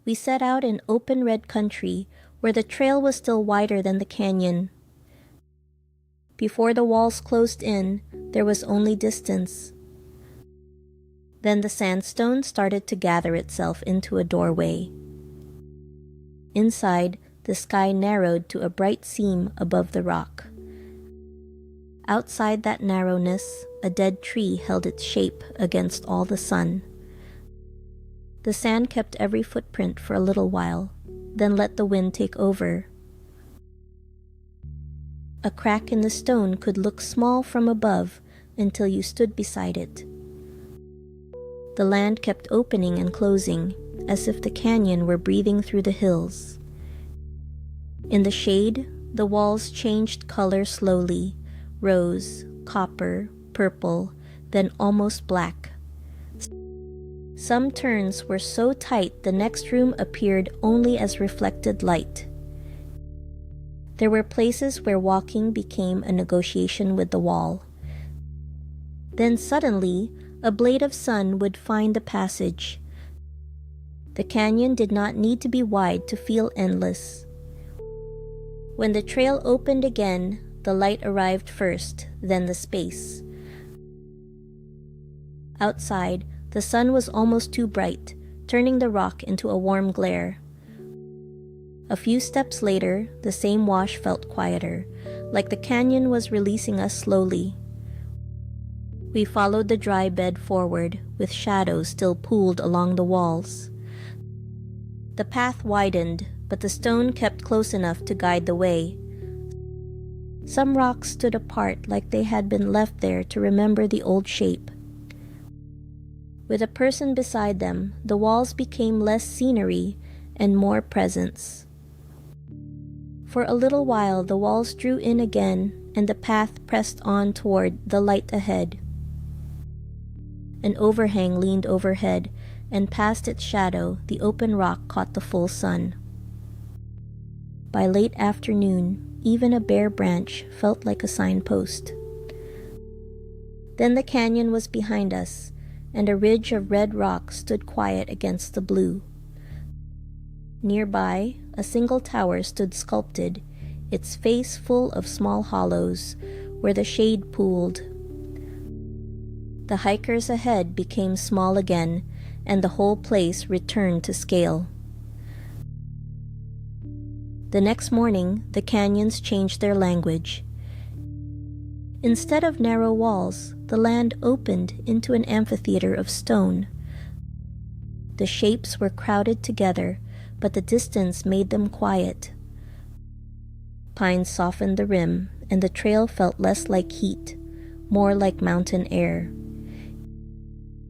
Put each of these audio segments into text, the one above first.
we set out in open red country where the trail was still wider than the canyon. Before the walls closed in, there was only distance. Then the sandstone started to gather itself into a doorway. Inside, the sky narrowed to a bright seam above the rock. Outside that narrowness, a dead tree held its shape against all the sun. The sand kept every footprint for a little while, then let the wind take over. A crack in the stone could look small from above until you stood beside it. The land kept opening and closing, as if the canyon were breathing through the hills. In the shade, the walls changed color slowly, rose, copper, purple, then almost black. Some turns were so tight the next room appeared only as reflected light. There were places where walking became a negotiation with the wall. Then suddenly, a blade of sun would find the passage. The canyon did not need to be wide to feel endless. When the trail opened again, the light arrived first, then the space. Outside, the sun was almost too bright, turning the rock into a warm glare. A few steps later, the same wash felt quieter, like the canyon was releasing us slowly. We followed the dry bed forward, with shadows still pooled along the walls. The path widened, but the stone kept close enough to guide the way. Some rocks stood apart like they had been left there to remember the old shape. With a person beside them, the walls became less scenery and more presence. For a little while the walls drew in again, and the path pressed on toward the light ahead. An overhang leaned overhead, and past its shadow the open rock caught the full sun. By late afternoon, even a bare branch felt like a signpost. Then the canyon was behind us, and a ridge of red rock stood quiet against the blue. Nearby, a single tower stood sculpted, its face full of small hollows, where the shade pooled. The hikers ahead became small again, and the whole place returned to scale. The next morning, the canyons changed their language. Instead of narrow walls, the land opened into an amphitheater of stone. The shapes were crowded together, but the distance made them quiet. Pines softened the rim, and the trail felt less like heat, more like mountain air.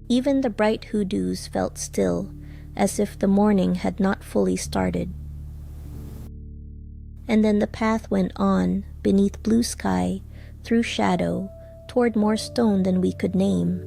Even the bright hoodoos felt still, as if the morning had not fully started. And then the path went on, beneath blue sky, through shadow, toward more stone than we could name.